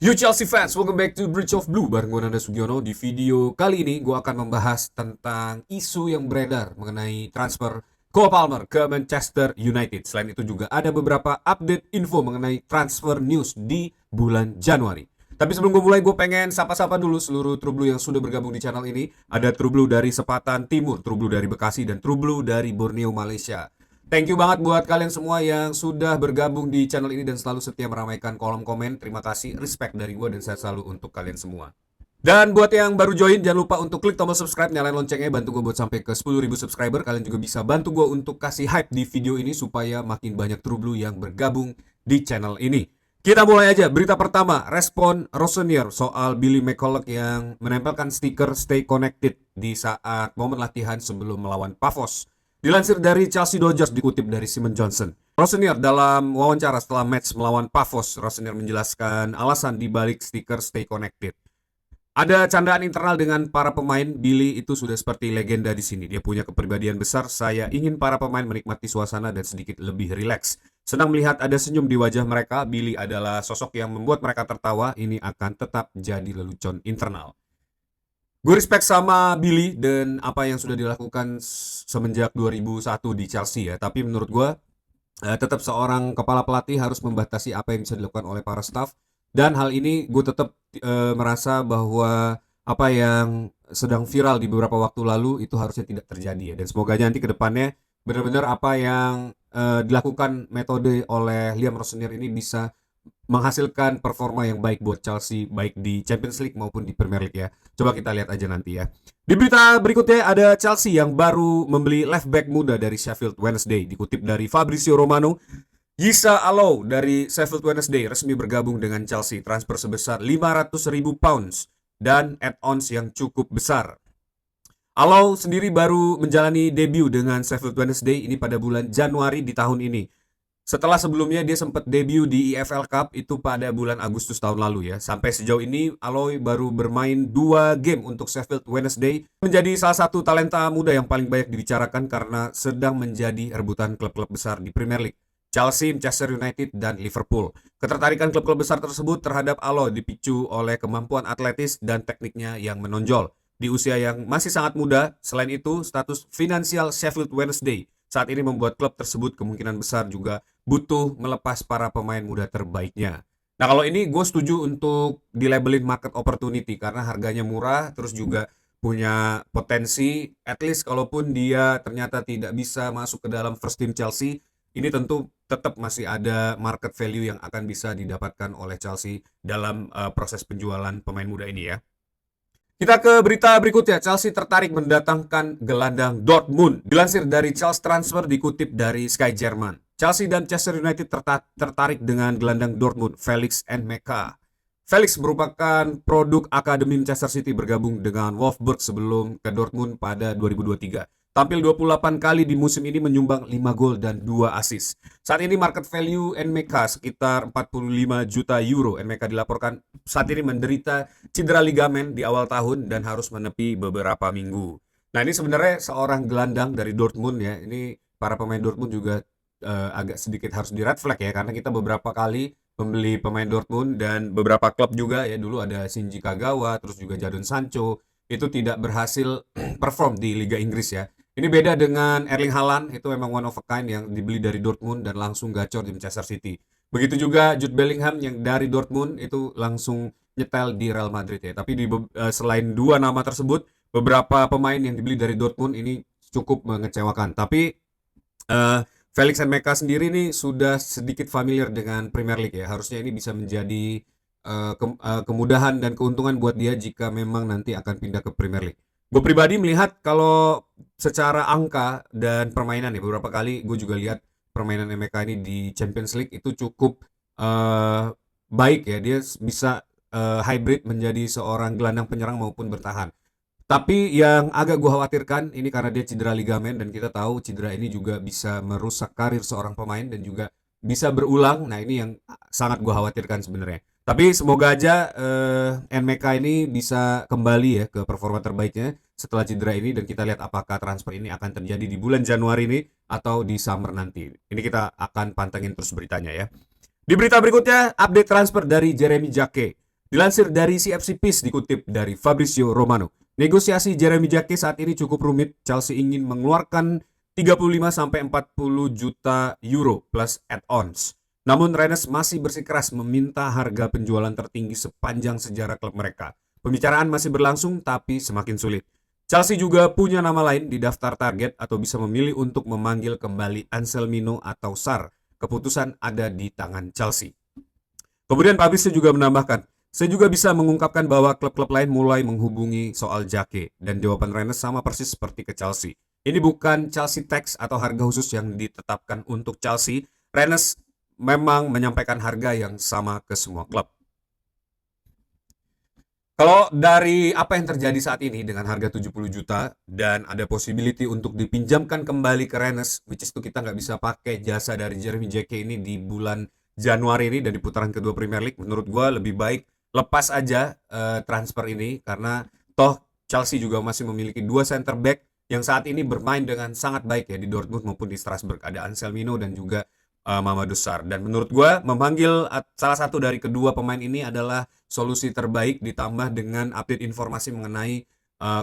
Yo Chelsea fans, welcome back to Bridge of Blue bareng gue Nanda Sugiono. Di video kali ini gue akan membahas tentang isu yang beredar mengenai transfer Cole Palmer ke Manchester United. Selain itu juga ada beberapa update info mengenai transfer news di bulan Januari. Tapi sebelum gue mulai, gue pengen sapa-sapa dulu seluruh True Blue yang sudah bergabung di channel ini. Ada True Blue dari Sepatan Timur, True Blue dari Bekasi, dan True Blue dari Borneo, Malaysia. Thank you banget buat kalian semua yang sudah bergabung di channel ini dan selalu setia meramaikan kolom komen. Terima kasih, respect dari gue dan saya selalu untuk kalian semua. Dan buat yang baru join, jangan lupa untuk klik tombol subscribe, nyalain loncengnya, bantu gue buat sampai ke 10.000 subscriber. Kalian juga bisa bantu gue untuk kasih hype di video ini supaya makin banyak True Blue yang bergabung di channel ini. Kita mulai aja, berita pertama, respon Rosenior soal Billy McCulloch yang menempelkan stiker Stay Connected di saat momen latihan sebelum melawan Pafos. Dilansir dari Chelsea Dodgers dikutip dari Simon Johnson. Rosenior dalam wawancara setelah match melawan Pafos, Rosenior menjelaskan alasan dibalik stiker Stay Connected. Ada candaan internal dengan para pemain, Billy itu sudah seperti legenda di sini. Dia punya kepribadian besar, saya ingin para pemain menikmati suasana dan sedikit lebih rileks. Senang melihat ada senyum di wajah mereka, Billy adalah sosok yang membuat mereka tertawa, ini akan tetap jadi lelucon internal. Gue respect sama Billy dan apa yang sudah dilakukan semenjak 2001 di Chelsea ya. Tapi menurut gue tetap seorang kepala pelatih harus membatasi apa yang bisa dilakukan oleh para staff. Dan hal ini gue tetap merasa bahwa apa yang sedang viral di beberapa waktu lalu itu harusnya tidak terjadi ya. Dan semoga nanti ke depannya benar-benar apa yang dilakukan metode oleh Liam Rosenior ini bisa menghasilkan performa yang baik buat Chelsea, baik di Champions League maupun di Premier League ya. Coba kita lihat aja nanti ya. Di berita berikutnya ada Chelsea yang baru membeli left back muda dari Sheffield Wednesday. Dikutip dari Fabrizio Romano, Yisa Alou dari Sheffield Wednesday resmi bergabung dengan Chelsea. Transfer sebesar 500.000 pounds dan add-ons yang cukup besar. Alou sendiri baru menjalani debut dengan Sheffield Wednesday ini pada bulan Januari di tahun ini. Setelah sebelumnya dia sempat debut di EFL Cup itu pada bulan Agustus tahun lalu ya. Sampai sejauh ini Alou baru bermain 2 game untuk Sheffield Wednesday. Menjadi salah satu talenta muda yang paling banyak dibicarakan karena sedang menjadi rebutan klub-klub besar di Premier League. Chelsea, Manchester United, dan Liverpool. Ketertarikan klub-klub besar tersebut terhadap Alou dipicu oleh kemampuan atletis dan tekniknya yang menonjol. Di usia yang masih sangat muda, selain itu status finansial Sheffield Wednesday saat ini membuat klub tersebut kemungkinan besar juga butuh melepas para pemain muda terbaiknya. Nah kalau ini gue setuju untuk dilabelin market opportunity karena harganya murah, terus juga punya potensi, at least kalaupun dia ternyata tidak bisa masuk ke dalam first team Chelsea, ini tentu tetap masih ada market value yang akan bisa didapatkan oleh Chelsea dalam proses penjualan pemain muda ini ya. Kita ke berita berikutnya, Chelsea tertarik mendatangkan gelandang Dortmund. Dilansir dari Chelsea Transfer dikutip dari Sky Jerman. Chelsea dan Manchester United tertarik dengan gelandang Dortmund, Felix N'Meca. Felix merupakan produk Akademi Manchester City bergabung dengan Wolfsburg sebelum ke Dortmund pada 2023. Tampil 28 kali di musim ini menyumbang 5 gol dan 2 assist. Saat ini market value N'Meca sekitar 45 juta euro. N'Meca dilaporkan saat ini menderita cedera ligamen di awal tahun dan harus menepi beberapa minggu. Nah ini sebenarnya seorang gelandang dari Dortmund ya. Ini para pemain Dortmund juga agak sedikit harus di red flag ya. Karena kita beberapa kali membeli pemain Dortmund dan beberapa klub juga ya. Dulu ada Shinji Kagawa, terus juga Jadon Sancho. Itu tidak berhasil perform di Liga Inggris ya. Ini beda dengan Erling Haaland, itu memang one of a kind yang dibeli dari Dortmund dan langsung gacor di Manchester City. Begitu juga Jude Bellingham yang dari Dortmund itu langsung nyetel di Real Madrid ya. Tapi selain dua nama tersebut, beberapa pemain yang dibeli dari Dortmund ini cukup mengecewakan. Tapi Felix N'Meca sendiri nih sudah sedikit familiar dengan Premier League ya. Harusnya ini bisa menjadi kemudahan dan keuntungan buat dia jika memang nanti akan pindah ke Premier League. Gue pribadi melihat kalau secara angka dan permainan ya, beberapa kali gue juga lihat permainan N'Meca ini di Champions League itu cukup baik ya. Dia bisa hybrid menjadi seorang gelandang penyerang maupun bertahan. Tapi yang agak gue khawatirkan ini karena dia cedera ligamen dan kita tahu cedera ini juga bisa merusak karir seorang pemain dan juga bisa berulang. Nah ini yang sangat gue khawatirkan sebenarnya. Tapi semoga aja N'Meca ini bisa kembali ya ke performa terbaiknya setelah cedera ini dan kita lihat apakah transfer ini akan terjadi di bulan Januari ini atau di summer nanti. Ini kita akan pantengin terus beritanya ya. Di berita berikutnya, update transfer dari Jeremy Jake. Dilansir dari CFC Peace dikutip dari Fabrizio Romano, negosiasi Jeremy Jacquet saat ini cukup rumit. Chelsea ingin mengeluarkan 35-40 juta euro plus add-ons. Namun Rennes masih bersikeras meminta harga penjualan tertinggi sepanjang sejarah klub mereka. Pembicaraan masih berlangsung tapi semakin sulit. Chelsea juga punya nama lain di daftar target atau bisa memilih untuk memanggil kembali Anselmino atau Sarr. Keputusan ada di tangan Chelsea. Kemudian Fabrizio juga menambahkan, saya juga bisa mengungkapkan bahwa klub-klub lain mulai menghubungi soal Jake dan jawaban Rennes sama persis seperti ke Chelsea. Ini bukan Chelsea tax atau harga khusus yang ditetapkan untuk Chelsea. Rennes memang menyampaikan harga yang sama ke semua klub. Kalau dari apa yang terjadi saat ini dengan harga 70 juta dan ada possibility untuk dipinjamkan kembali ke Rennes, which is itu kita nggak bisa pakai jasa dari Jeremy Jacquet ini di bulan Januari ini dan di putaran kedua Premier League, menurut gue lebih baik lepas aja transfer ini karena toh Chelsea juga masih memiliki dua center back yang saat ini bermain dengan sangat baik ya di Dortmund maupun di Strasbourg. Ada Anselmino dan juga Mamadou Sarr. Dan menurut gue memanggil salah satu dari kedua pemain ini adalah solusi terbaik ditambah dengan update informasi mengenai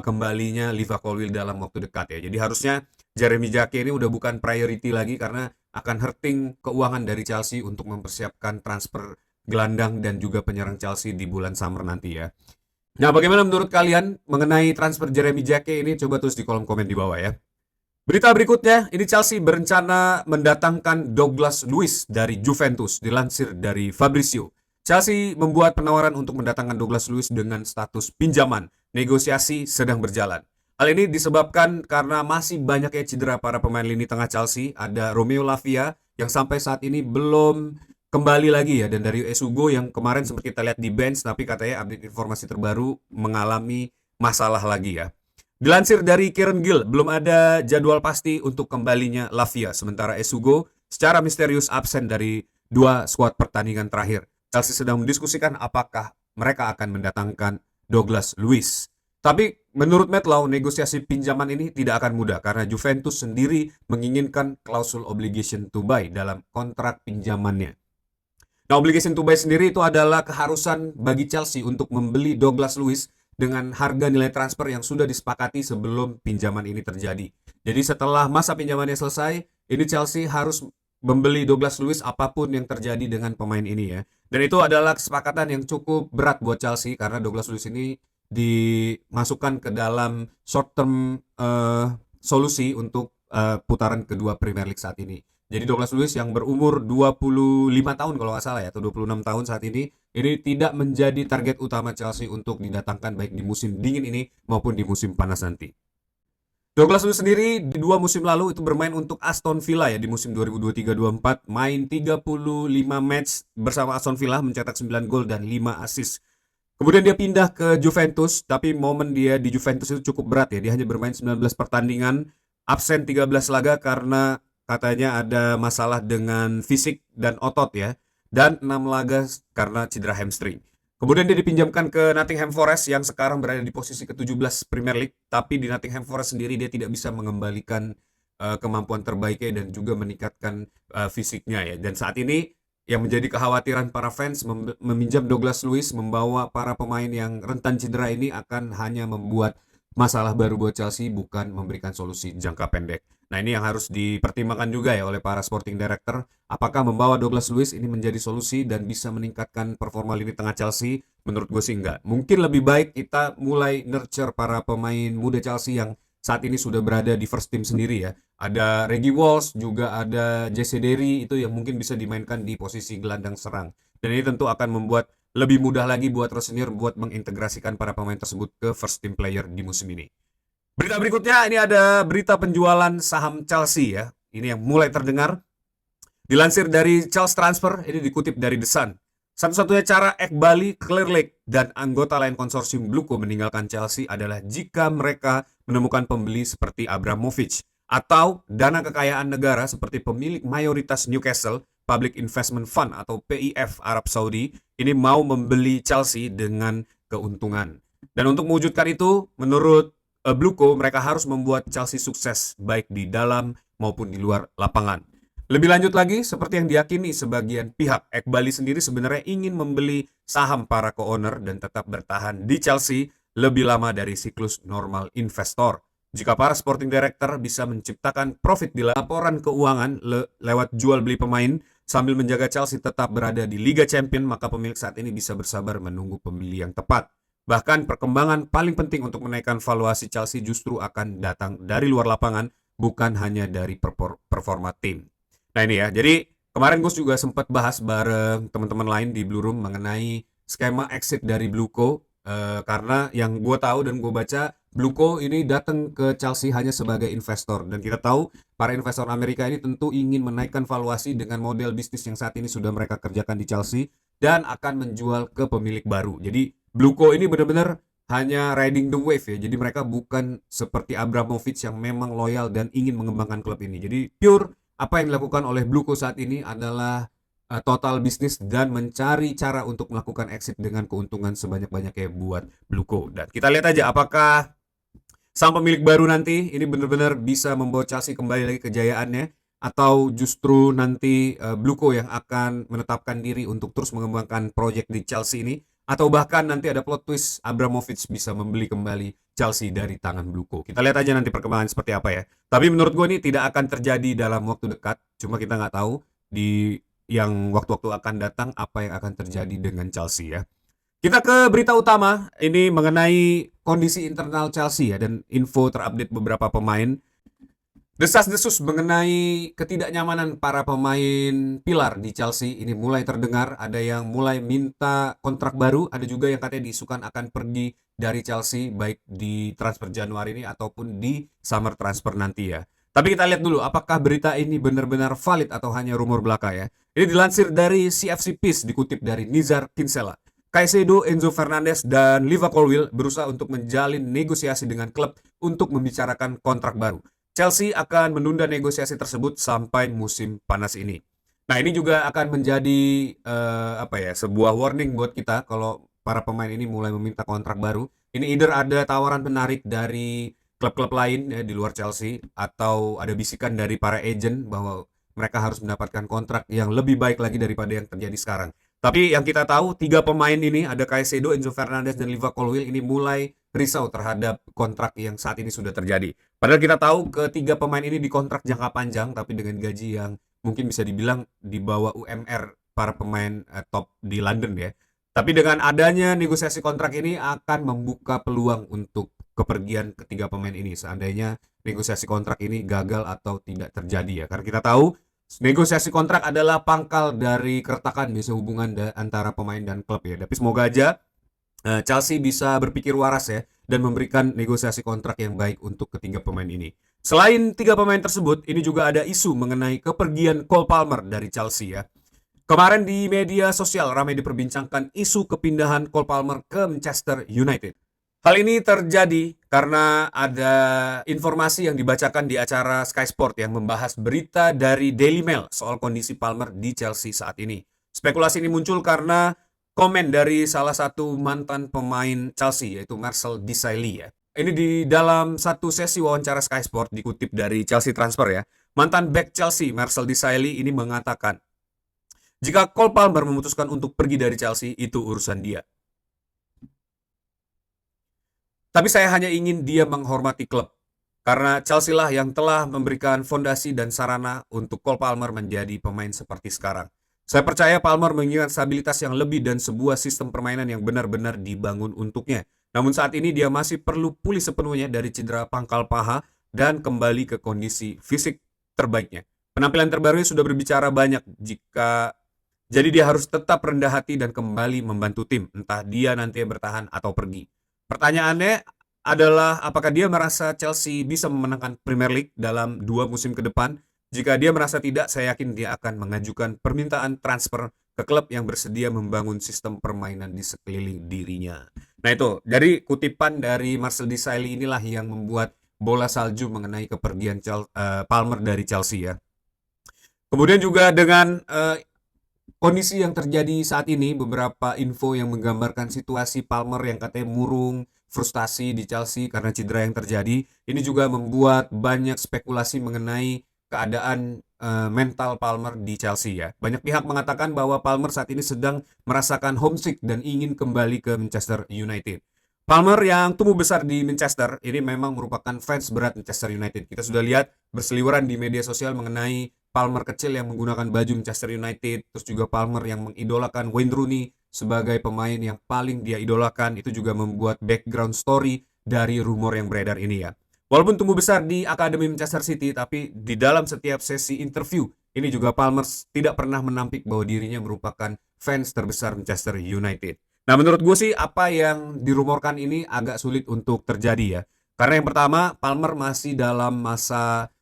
kembalinya Liva Colwill dalam waktu dekat ya. Jadi harusnya Jeremy Jacquet ini udah bukan priority lagi karena akan hurting keuangan dari Chelsea untuk mempersiapkan transfer gelandang dan juga penyerang Chelsea di bulan summer nanti ya. Nah, bagaimana menurut kalian mengenai transfer Jeremy Jacquet ini? Coba tulis di kolom komen di bawah ya. Berita berikutnya, ini Chelsea berencana mendatangkan Douglas Luiz dari Juventus, dilansir dari Fabrizio. Chelsea membuat penawaran untuk mendatangkan Douglas Luiz dengan status pinjaman. Negosiasi sedang berjalan. Hal ini disebabkan karena masih banyaknya cedera para pemain lini tengah Chelsea. Ada Romeo Lavia yang sampai saat ini belum kembali lagi ya. Dan dari Esugo yang kemarin sempat kita lihat di bench, tapi katanya update informasi terbaru mengalami masalah lagi ya. Dilansir dari Kieran Gill, belum ada jadwal pasti untuk kembalinya Lavia. Sementara Esugo secara misterius absen dari dua skuad pertandingan terakhir. Chelsea sedang mendiskusikan apakah mereka akan mendatangkan Douglas Luiz. Tapi menurut Matt Law, negosiasi pinjaman ini tidak akan mudah karena Juventus sendiri menginginkan klausul obligation to buy dalam kontrak pinjamannya. Nah, obligation to buy sendiri itu adalah keharusan bagi Chelsea untuk membeli Douglas Luiz dengan harga nilai transfer yang sudah disepakati sebelum pinjaman ini terjadi. Jadi setelah masa pinjamannya selesai, ini Chelsea harus membeli Douglas Luiz apapun yang terjadi dengan pemain ini ya. Dan itu adalah kesepakatan yang cukup berat buat Chelsea karena Douglas Luiz ini dimasukkan ke dalam short term solusi untuk putaran kedua Premier League saat ini. Jadi Douglas Luiz yang berumur 25 tahun kalau nggak salah ya, atau 26 tahun saat ini tidak menjadi target utama Chelsea untuk didatangkan baik di musim dingin ini maupun di musim panas nanti. Douglas Luiz sendiri di 2 musim lalu itu bermain untuk Aston Villa ya di musim 2023-24, main 35 match bersama Aston Villa, mencetak 9 gol dan 5 assist. Kemudian dia pindah ke Juventus, tapi momen dia di Juventus itu cukup berat ya. Dia hanya bermain 19 pertandingan, absen 13 laga karena katanya ada masalah dengan fisik dan otot ya. Dan 6 laga karena cedera hamstring. Kemudian dia dipinjamkan ke Nottingham Forest yang sekarang berada di posisi ke-17 Premier League. Tapi di Nottingham Forest sendiri dia tidak bisa mengembalikan kemampuan terbaiknya dan juga meningkatkan fisiknya ya. Dan saat ini yang menjadi kekhawatiran para fans meminjam Douglas Luiz membawa para pemain yang rentan cedera ini akan hanya membuat masalah baru buat Chelsea, bukan memberikan solusi jangka pendek. Nah, ini yang harus dipertimbangkan juga ya oleh para sporting director. Apakah membawa Douglas Luiz ini menjadi solusi dan bisa meningkatkan performa lini tengah Chelsea? Menurut gue sih enggak. Mungkin lebih baik kita mulai nurture para pemain muda Chelsea yang saat ini sudah berada di first team sendiri ya. Ada Reggie Walsh, juga ada Jesse Derry itu yang mungkin bisa dimainkan di posisi gelandang serang. Dan ini tentu akan membuat lebih mudah lagi buat Rosenior buat mengintegrasikan para pemain tersebut ke first team player di musim ini. Berita berikutnya, ini ada berita penjualan saham Chelsea ya. Ini yang mulai terdengar. Dilansir dari Chelsea Transfer, ini dikutip dari The Sun. Satu-satunya cara Ekbali, Clearlake, dan anggota lain konsorsium Bluco meninggalkan Chelsea adalah jika mereka menemukan pembeli seperti Abramovich atau dana kekayaan negara seperti pemilik mayoritas Newcastle, Public Investment Fund atau PIF Arab Saudi, ini mau membeli Chelsea dengan keuntungan. Dan untuk mewujudkan itu, menurut Bluco, mereka harus membuat Chelsea sukses baik di dalam maupun di luar lapangan. Lebih lanjut lagi, seperti yang diyakini sebagian pihak, Ekbali sendiri sebenarnya ingin membeli saham para co-owner dan tetap bertahan di Chelsea lebih lama dari siklus normal investor. Jika para sporting director bisa menciptakan profit di laporan keuangan lewat jual beli pemain sambil menjaga Chelsea tetap berada di Liga Champions, maka pemilik saat ini bisa bersabar menunggu pembeli yang tepat. Bahkan perkembangan paling penting untuk menaikkan valuasi Chelsea justru akan datang dari luar lapangan, bukan hanya dari performa tim. Nah ini ya, jadi kemarin gue juga sempat bahas bareng teman-teman lain di Blue Room mengenai skema exit dari Bluco. Karena yang gue tahu dan gue baca, Bluco ini datang ke Chelsea hanya sebagai investor. Dan kita tahu para investor Amerika ini tentu ingin menaikkan valuasi dengan model bisnis yang saat ini sudah mereka kerjakan di Chelsea dan akan menjual ke pemilik baru. Jadi Bluco ini benar-benar hanya riding the wave ya. Jadi mereka bukan seperti Abramovich yang memang loyal dan ingin mengembangkan klub ini. Jadi pure apa yang dilakukan oleh Bluco saat ini adalah total bisnis dan mencari cara untuk melakukan exit dengan keuntungan sebanyak-banyaknya buat Bluco. Dan kita lihat aja apakah sang pemilik baru nanti ini benar-benar bisa membawa Chelsea kembali lagi kejayaannya, atau justru nanti Bluco yang akan menetapkan diri untuk terus mengembangkan proyek di Chelsea ini, atau bahkan nanti ada plot twist Abramovich bisa membeli kembali Chelsea dari tangan Bluco. Kita lihat aja nanti perkembangan seperti apa ya. Tapi menurut gue ini tidak akan terjadi dalam waktu dekat. Cuma kita nggak tahu di yang waktu-waktu akan datang apa yang akan terjadi dengan Chelsea ya. Kita ke berita utama. Ini mengenai kondisi internal Chelsea ya, dan info terupdate beberapa pemain. Desas-desus mengenai ketidaknyamanan para pemain pilar di Chelsea ini mulai terdengar. Ada yang mulai minta kontrak baru, ada juga yang katanya diisukan akan pergi dari Chelsea baik di transfer Januari ini ataupun di summer transfer nanti ya. Tapi kita lihat dulu apakah berita ini benar-benar valid atau hanya rumor belaka ya. Ini dilansir dari CFC Peace, dikutip dari Nizar Kinsella. Caicedo, Enzo Fernandez, dan Liva Colwill berusaha untuk menjalin negosiasi dengan klub untuk membicarakan kontrak baru. Chelsea akan menunda negosiasi tersebut sampai musim panas ini. Nah ini juga akan menjadi sebuah warning buat kita kalau para pemain ini mulai meminta kontrak baru. Ini either ada tawaran menarik dari klub-klub lain ya, di luar Chelsea, atau ada bisikan dari para agent bahwa mereka harus mendapatkan kontrak yang lebih baik lagi daripada yang terjadi sekarang. Tapi yang kita tahu, 3 pemain ini, ada Caicedo, Enzo Fernandez, dan Liva Colwill, ini mulai risau terhadap kontrak yang saat ini sudah terjadi. Padahal kita tahu ketiga pemain ini dikontrak jangka panjang, tapi dengan gaji yang mungkin bisa dibilang di bawah UMR para pemain top di London ya. Tapi dengan adanya negosiasi kontrak ini akan membuka peluang untuk kepergian ketiga pemain ini seandainya negosiasi kontrak ini gagal atau tidak terjadi ya. Karena kita tahu negosiasi kontrak adalah pangkal dari keretakan biasa hubungan antara pemain dan klub ya. Tapi semoga aja Chelsea bisa berpikir waras ya dan memberikan negosiasi kontrak yang baik untuk ketiga pemain ini. Selain 3 pemain tersebut, ini juga ada isu mengenai kepergian Cole Palmer dari Chelsea ya. Kemarin di media sosial ramai diperbincangkan isu kepindahan Cole Palmer ke Manchester United. Hal ini terjadi karena ada informasi yang dibacakan di acara Sky Sport yang membahas berita dari Daily Mail soal kondisi Palmer di Chelsea saat ini. Spekulasi ini muncul karena komen dari salah satu mantan pemain Chelsea yaitu Marcel Desailly ya. Ini di dalam satu sesi wawancara Sky Sport dikutip dari Chelsea Transfer ya. Mantan back Chelsea Marcel Desailly ini mengatakan, jika Cole Palmer memutuskan untuk pergi dari Chelsea, itu urusan dia. Tapi saya hanya ingin dia menghormati klub. Karena Chelsea lah yang telah memberikan fondasi dan sarana untuk Cole Palmer menjadi pemain seperti sekarang. Saya percaya Palmer menginginkan stabilitas yang lebih dan sebuah sistem permainan yang benar-benar dibangun untuknya. Namun saat ini dia masih perlu pulih sepenuhnya dari cedera pangkal paha dan kembali ke kondisi fisik terbaiknya. Penampilan terbarunya sudah berbicara banyak jadi dia harus tetap rendah hati dan kembali membantu tim, entah dia nanti bertahan atau pergi. Pertanyaannya adalah apakah dia merasa Chelsea bisa memenangkan Premier League dalam 2 musim ke depan? Jika dia merasa tidak, saya yakin dia akan mengajukan permintaan transfer ke klub yang bersedia membangun sistem permainan di sekeliling dirinya. Nah itu, dari kutipan dari Marcel Desailly inilah yang membuat bola salju mengenai kepergian Palmer dari Chelsea ya. Kemudian juga dengan kondisi yang terjadi saat ini, beberapa info yang menggambarkan situasi Palmer yang katanya murung, frustasi di Chelsea karena cedera yang terjadi. Ini juga membuat banyak spekulasi mengenai keadaan mental Palmer di Chelsea ya. Banyak pihak mengatakan bahwa Palmer saat ini sedang merasakan homesick dan ingin kembali ke Manchester United. Palmer yang tumbuh besar di Manchester ini memang merupakan fans berat Manchester United. Kita sudah lihat berseliweran di media sosial mengenai Palmer kecil yang menggunakan baju Manchester United, terus juga Palmer yang mengidolakan Wayne Rooney sebagai pemain yang paling dia idolakan. Itu juga membuat background story dari rumor yang beredar ini ya. Walaupun tumbuh besar di Akademi Manchester City, tapi di dalam setiap sesi interview, ini juga Palmer tidak pernah menampik bahwa dirinya merupakan fans terbesar Manchester United. Nah, menurut gue sih apa yang dirumorkan ini agak sulit untuk terjadi ya. Karena yang pertama, Palmer masih dalam masa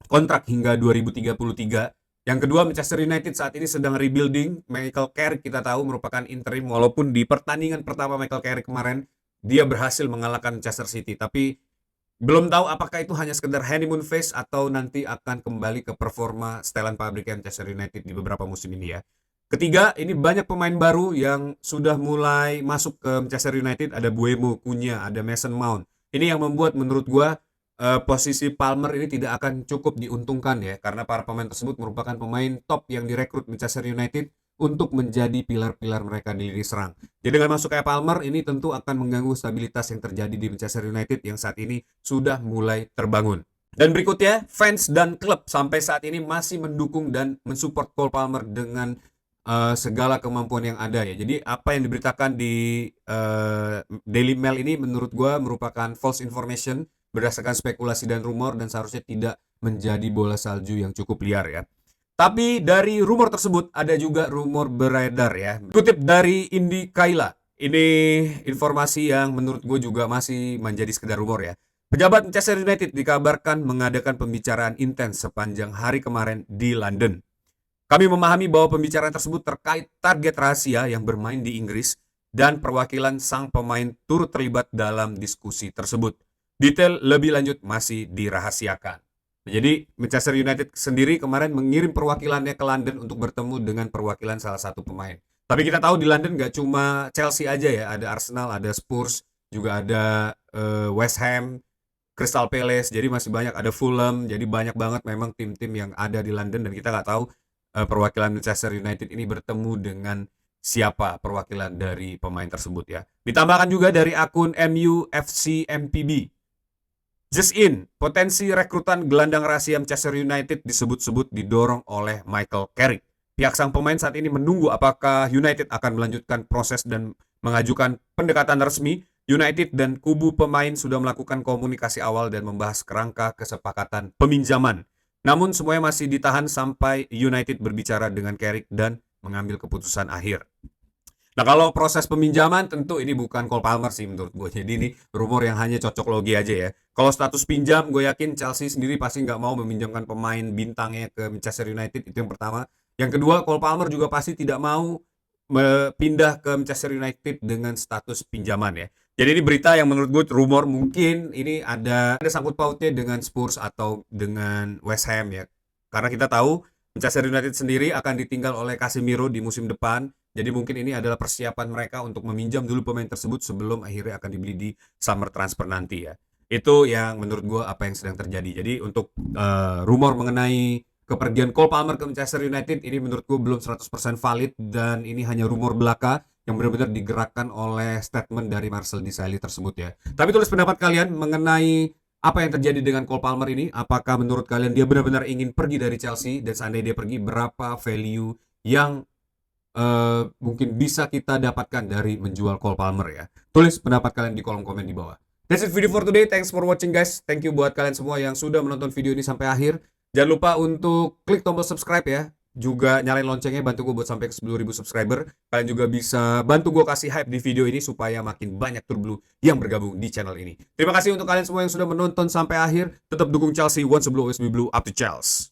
kontrak hingga 2033. Yang kedua, Manchester United saat ini sedang rebuilding. Michael Carrick kita tahu merupakan interim, walaupun di pertandingan pertama Michael Carrick kemarin dia berhasil mengalahkan Manchester City, tapi belum tahu apakah itu hanya sekedar honeymoon phase atau nanti akan kembali ke performa setelan pabrik Manchester United di beberapa musim ini ya. Ketiga, ini banyak pemain baru yang sudah mulai masuk ke Manchester United. Ada Buemo, Cunha, ada Mason Mount. Ini yang membuat menurut gua posisi Palmer ini tidak akan cukup diuntungkan ya, karena para pemain tersebut merupakan pemain top yang direkrut Manchester United untuk menjadi pilar-pilar mereka di lini serang. Jadi dengan masuk kayak Palmer ini tentu akan mengganggu stabilitas yang terjadi di Manchester United yang saat ini sudah mulai terbangun. Dan berikutnya, fans dan klub sampai saat ini masih mendukung dan mensupport Cole Palmer dengan segala kemampuan yang ada ya. Jadi apa yang diberitakan di Daily Mail ini menurut gue merupakan false information berdasarkan spekulasi dan rumor, dan seharusnya tidak menjadi bola salju yang cukup liar ya. Tapi dari rumor tersebut ada juga rumor beredar ya. Kutip dari Indi Kaila. Ini informasi yang menurut gue juga masih menjadi sekedar rumor ya. Pejabat Manchester United dikabarkan mengadakan pembicaraan intens sepanjang hari kemarin di London. Kami memahami bahwa pembicaraan tersebut terkait target rahasia yang bermain di Inggris dan perwakilan sang pemain turut terlibat dalam diskusi tersebut. Detail lebih lanjut masih dirahasiakan. Jadi Manchester United sendiri kemarin mengirim perwakilannya ke London untuk bertemu dengan perwakilan salah satu pemain. Tapi kita tahu di London gak cuma Chelsea aja ya, ada Arsenal, ada Spurs, juga ada West Ham, Crystal Palace, jadi masih banyak, ada Fulham, jadi banyak banget memang tim-tim yang ada di London, dan kita gak tahu perwakilan Manchester United ini bertemu dengan siapa perwakilan dari pemain tersebut ya. Ditambahkan juga dari akun MUFC MPB. Just in, potensi rekrutan gelandang rahasia Manchester United disebut-sebut didorong oleh Michael Carrick. Pihak sang pemain saat ini menunggu apakah United akan melanjutkan proses dan mengajukan pendekatan resmi. United dan kubu pemain sudah melakukan komunikasi awal dan membahas kerangka kesepakatan peminjaman. Namun semuanya masih ditahan sampai United berbicara dengan Carrick dan mengambil keputusan akhir. Nah, kalau proses peminjaman tentu ini bukan Cole Palmer sih menurut gue. Jadi ini rumor yang hanya cocok logi aja ya. Kalau status pinjam, gue yakin Chelsea sendiri pasti nggak mau meminjamkan pemain bintangnya ke Manchester United. Itu yang pertama. Yang kedua, Cole Palmer juga pasti tidak mau pindah ke Manchester United dengan status pinjaman ya. Jadi ini berita yang menurut gue rumor, mungkin ini ada sangkut pautnya dengan Spurs atau dengan West Ham ya. Karena kita tahu Manchester United sendiri akan ditinggal oleh Casemiro di musim depan. Jadi mungkin ini adalah persiapan mereka untuk meminjam dulu pemain tersebut sebelum akhirnya akan dibeli di summer transfer nanti ya. Itu yang menurut gue apa yang sedang terjadi. Jadi untuk rumor mengenai kepergian Cole Palmer ke Manchester United ini menurut gue belum 100% valid, dan ini hanya rumor belaka yang benar-benar digerakkan oleh statement dari Marcel Desailly tersebut ya. Tapi tulis pendapat kalian mengenai apa yang terjadi dengan Cole Palmer ini. Apakah menurut kalian dia benar-benar ingin pergi dari Chelsea, dan seandainya dia pergi berapa value yang mungkin bisa kita dapatkan dari menjual Cole Palmer ya. Tulis pendapat kalian di kolom komen di bawah. That's it video for today. Thanks for watching guys. Thank you buat kalian semua yang sudah menonton video ini sampai akhir. Jangan lupa untuk klik tombol subscribe ya. Juga nyalain loncengnya, bantu gue buat sampai ke 10.000 subscriber. Kalian juga bisa bantu gue kasih hype di video ini supaya makin banyak Turblue yang bergabung di channel ini. Terima kasih untuk kalian semua yang sudah menonton sampai akhir. Tetap dukung Chelsea, once a blue always be blue, up to Chelsea.